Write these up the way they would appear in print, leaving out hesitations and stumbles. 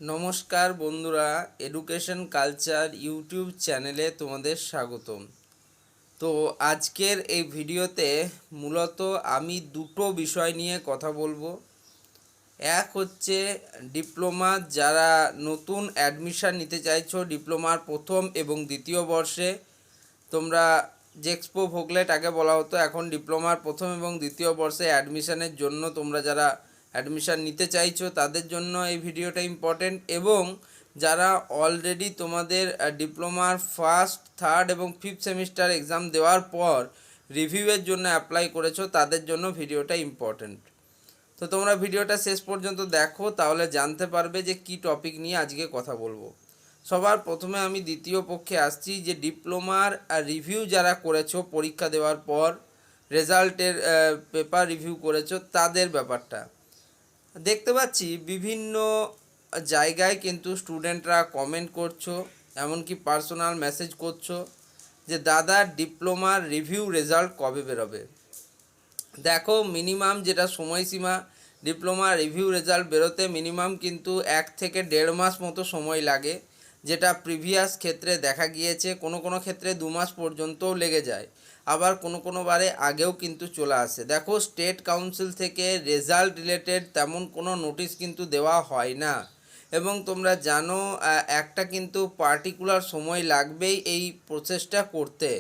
নমস্কার বন্ধুরা, education culture YouTube চ্যানেলে তোমাদের স্বাগতম। তো আজকের এই ভিডিওতে মূলত আমি দুটো বিষয় নিয়ে কথা বলবো। এক হচ্ছে ডিপ্লোমা, যারা নতুন অ্যাডমিশান নিতে চাইছো ডিপ্লোমার প্রথম এবং দ্বিতীয় বর্ষে। তোমরা জেক্সপো ভোগলেট আগে বলা হতো, এখন ডিপ্লোমার প্রথম এবং দ্বিতীয় বর্ষে অ্যাডমিশানের জন্য তোমরা যারা অ্যাডমিশান নিতে চাইছো তাদের জন্য এই ভিডিওটা ইম্পর্টেন্ট। এবং যারা অলরেডি তোমাদের ডিপ্লোমার ফার্স্ট, থার্ড এবং ফিফথ সেমিস্টার এক্সাম দেওয়ার পর রিভিউয়ের জন্য অ্যাপ্লাই করেছো তাদের জন্য ভিডিওটা ইম্পর্টেন্ট। তো তোমরা ভিডিওটা শেষ পর্যন্ত দেখো, তাহলে জানতে পারবে যে কি টপিক নিয়ে আজকে কথা বলবো। সবার প্রথমে আমি দ্বিতীয় পক্ষে আসছি, যে ডিপ্লোমার রিভিউ যারা করেছো পরীক্ষা দেওয়ার পর, রেজাল্টের পেপার রিভিউ করেছো তাদের ব্যাপারটা। দেখতে পাচ্ছি বিভিন্ন জায়গায় কিন্তু স্টুডেন্টরা কমেন্ট করছো, এমনকি পার্সোনাল মেসেজ করছো যে দাদা ডিপ্লোমার রিভিউ রেজাল্ট কবে বেরোবে। দেখো, মিনিমাম যেটা সময়সীমা ডিপ্লোমা রিভিউ রেজাল্ট বেরোতে মিনিমাম কিন্তু 1 থেকে 1.5 মাস মতো সময় লাগে, যেটা প্রিভিয়াস ক্ষেত্রে দেখা গিয়েছে। কোনো ক্ষেত্রে 2 মাস পর্যন্তও লেগে যায়, আবার কোনো বারে আগেও কিন্তু চলে আসে। দেখো, স্টেট কাউন্সিল থেকে রেজাল্ট রিলেটেড তেমন কোনো নোটিশ কিন্তু দেওয়া হয় না, এবং তোমরা জানো একটা কিন্তু পার্টিকুলার সময় লাগবেই এই প্রসেসটা করতে।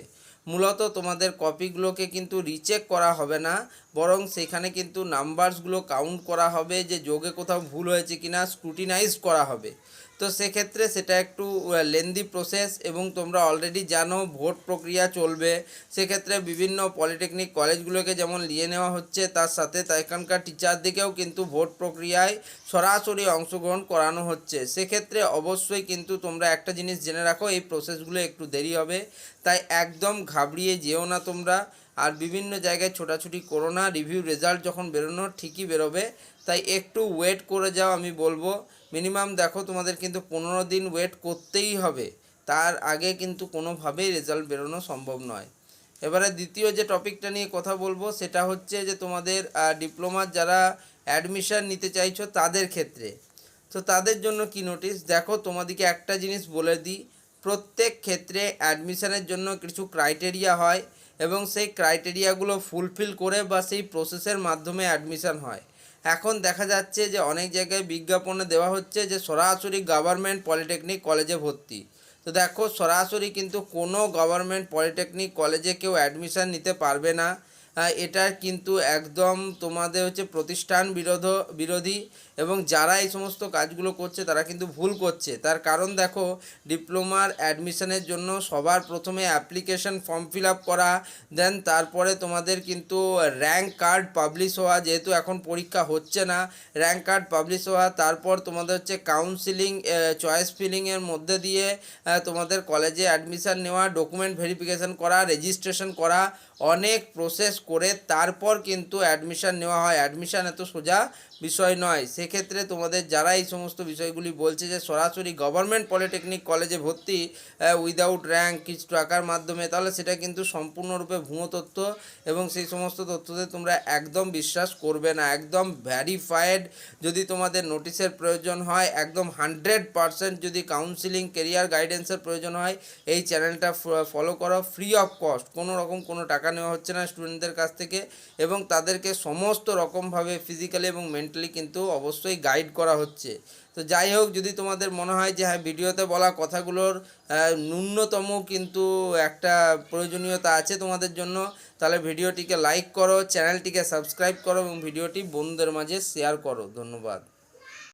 মূলত তোমাদের কপিগুলোকে কিন্তু রিচেক করা হবে না, বরং সেখানে কিন্তু নাম্বারসগুলো কাউন্ট করা হবে, যে যোগে কোথাও ভুল হয়েছে কিনা স্ক্রুটিনাইজ করা হবে। তো সেক্ষেত্রে সেটা একটু লেন্দি প্রসেস, এবং তোমরা অলরেডি জানো ভোট প্রক্রিয়া চলবে। সেক্ষেত্রে বিভিন্ন পলিটেকনিক কলেজগুলোকে যেমন নিয়ে নেওয়া হচ্ছে, তার সাথে এখানকার টিচারদেরকেও কিন্তু ভোট প্রক্রিয়ায় সরাসরি অংশগ্রহণ করানো হচ্ছে। সেক্ষেত্রে অবশ্যই কিন্তু তোমরা একটা জিনিস জেনে রাখো, এই প্রসেসগুলো একটু দেরি হবে, তাই একদম ঘাবড়িয়ে যেও না তোমরা। আর বিভিন্ন জায়গায় ছোটাছুটি করো না, রিভিউ রেজাল্ট যখন বেরোনো ঠিকই বেরোবে, তাই একটু ওয়েট করে যাও আমি বলবো। মিনিমাম দেখো, তোমাদের কিন্তু 15 দিন ওয়েট করতেই হবে, তার আগে কিন্তু কোনোভাবেই রেজাল্ট বেরোনো সম্ভব নয়। এবারে দ্বিতীয় যে টপিকটা নিয়ে কথা বলবো সেটা হচ্ছে যে তোমাদের ডিপ্লোমার যারা অ্যাডমিশান নিতে চাইছো তাদের ক্ষেত্রে। তো তাদের জন্য কি নোটিশ, দেখো তোমাদেরকে একটা জিনিস বলে দিই, প্রত্যেক ক্ষেত্রে অ্যাডমিশানের জন্য কিছু ক্রাইটেরিয়া হয়, এবং সেই ক্রাইটেরিয়াগুলো ফুলফিল করে বা সেই প্রসেসের মাধ্যমে অ্যাডমিশান হয়। এখন দেখা যাচ্ছে যে অনেক জায়গায় বিজ্ঞাপনে দেওয়া হচ্ছে যে সরাসরি গভর্নমেন্ট পলিটেকনিক কলেজে ভর্তি। তো দেখো, সরাসরি কিন্তু কোনো গভর্নমেন্ট পলিটেকনিক কলেজে কেউ অ্যাডমিশান নিতে পারবে না। এটা কিন্তু একদম তোমাদের হচ্ছে প্রতিষ্ঠান বিরোধী, এবং যারা এই সমস্ত কাজগুলো করছে তারা কিন্তু ভুল করছে। তার কারণ দেখো, ডিপ্লোমার অ্যাডমিশনের জন্য সবার প্রথমে অ্যাপ্লিকেশন ফর্ম ফিল আপ করা, দেন তারপরে তোমাদের কিন্তু র্যাঙ্ক কার্ড পাবলিশ হওয়া, যেহেতু এখন পরীক্ষা হচ্ছে না, র্যাঙ্ক কার্ড পাবলিশ হওয়া, তারপর তোমাদের হচ্ছে কাউন্সিলিং, চয়েস ফিলিংয়ের মধ্যে দিয়ে তোমাদের কলেজে অ্যাডমিশান নেওয়া, ডকুমেন্ট ভেরিফিকেশান করা, রেজিস্ট্রেশন করা, অনেক প্রসেস করে তারপর কিন্তু অ্যাডমিশান নেওয়া হয়। অ্যাডমিশান এত সোজা বিষয় নয়। সেক্ষেত্রে তোমাদের যারা এই সমস্ত বিষয়গুলি বলছে যে সরাসরি গভর্নমেন্ট পলিটেকনিক কলেজে ভর্তি উইদাউট র্যাঙ্ক কিছু টাকার মাধ্যমে, তাহলে সেটা কিন্তু সম্পূর্ণরূপে ভুয়ো তথ্য, এবং সেই সমস্ত তথ্যতে তোমরা একদম বিশ্বাস করবে না। একদম ভ্যারিফায়েড যদি তোমাদের নোটিশের প্রয়োজন হয়, একদম 100% যদি কাউন্সিলিং কেরিয়ার গাইডেন্সের প্রয়োজন হয়, এই চ্যানেলটা ফলো করো, ফ্রি অফ কস্ট, কোনো টাকা নেওয়া হচ্ছে না স্টুডেন্টদের কাছ থেকে, এবং তাদেরকে সমস্ত রকমভাবে ফিজিক্যালি এবং মেন্টালি কিন্তু অবশ্যই গাইড করা হচ্ছে। তো যাই হোক, যদি তোমাদের মনে হয় যে হ্যাঁ ভিডিওতে বলা কথাগুলোর ন্যূনতম কিন্তু একটা প্রয়োজনীয়তা আছে তোমাদের জন্য, তাহলে ভিডিওটিকে লাইক করো, চ্যানেলটিকে সাবস্ক্রাইব করো, এবং ভিডিওটি বন্ধুদের মাঝে শেয়ার করো। ধন্যবাদ।